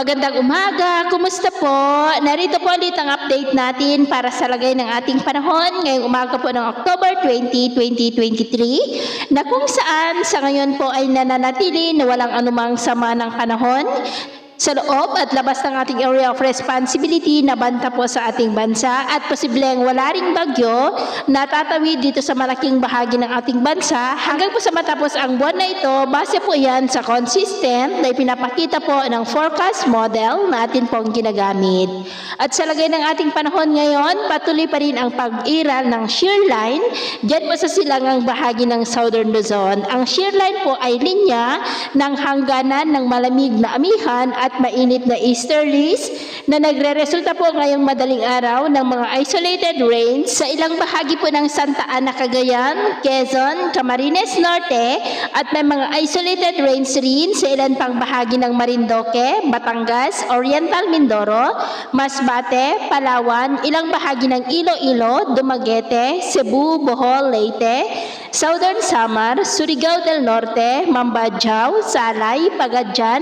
Magandang umaga, kumusta po? Narito po ulit ang update natin para sa lagay ng ating panahon ngayong umaga po ng October 20, 2023 na kung saan sa ngayon po ay nananatili na walang anumang sama ng panahon sa loob at labas ng ating area of responsibility na banta po sa ating bansa at posibleng wala ring bagyo na tatawid dito sa malaking bahagi ng ating bansa hanggang po sa matapos ang buwan na ito. Base po yan sa consistent na ipinapakita po ng forecast model na atin pong ginagamit. At sa lagay ng ating panahon ngayon, patuloy pa rin ang pag-iral ng shear line dyan po sa silangang bahagi ng Southern Luzon. Ang shear line po ay linya ng hangganan ng malamig na amihan at mainit na easterlies na nagre-resulta po ngayong madaling araw ng mga isolated rains sa ilang bahagi po ng Santa Ana, Cagayan, Quezon, Camarines Norte at may mga isolated rains rin sa ilan pang bahagi ng Marindoque, Batangas, Oriental Mindoro, Masbate, Palawan, ilang bahagi ng Iloilo, Dumaguete, Cebu, Bohol, Leyte, Southern Samar, Surigao del Norte, Mambadyao, Salay, Pagadian,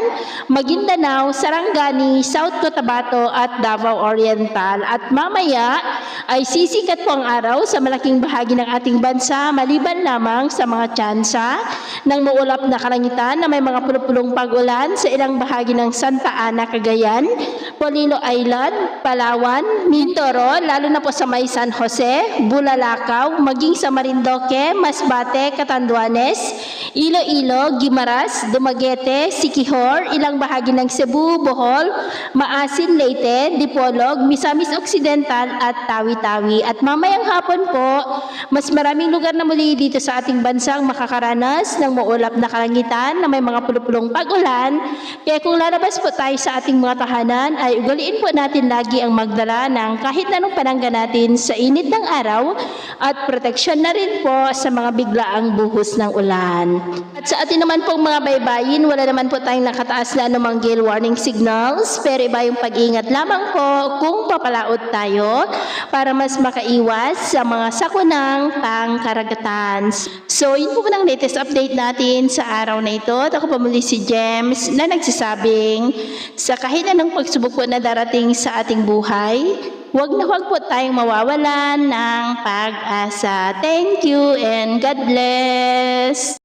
Maguindanao, Sarangani, South Cotabato at Davao Oriental. At mamaya ay sisikat po ang araw sa malaking bahagi ng ating bansa maliban lamang sa mga tsansa ng maulap na kalangitan na may mga pulupulong pag-ulan sa ilang bahagi ng Santa Ana, Cagayan, Polillo Island, Palawan, Mindoro, lalo na po sa may San Jose, Bulalakaw, maging sa Marindoque, Masbate, Catanduanes, Iloilo, Guimaras, Dumaguete, Siquijor, ilang bahagi ng Cebu, Bohol, Maasin, Leyte, Dipolog, Misamis Occidental at Tawi-Tawi. At mamayang hapon po, mas maraming lugar na muli dito sa ating bansang makakaranas ng maulap na kalangitan na may mga pulupulong pag-ulan. Kaya kung lalabas po tayo sa ating mga tahanan, ay ugaliin po natin lagi ang magdala ng kahit anong panangga natin sa init ng araw at proteksyon na rin po sa mga biglaang buhos ng ulan. At sa atin naman pong mga baybayin, wala naman po tayong nakataas na anumang gale warning signals, pero iba yung pag-ingat lamang po kung papalaot tayo para mas makaiwas sa mga sakunang pangkaragatan. So, yun po ang latest update natin sa araw na ito. At ako po muli si James na nagsasabing sa kahit anong pagsubok po na darating sa ating buhay, huwag na huwag po tayong mawawalan ng pag-asa. Thank you and God bless!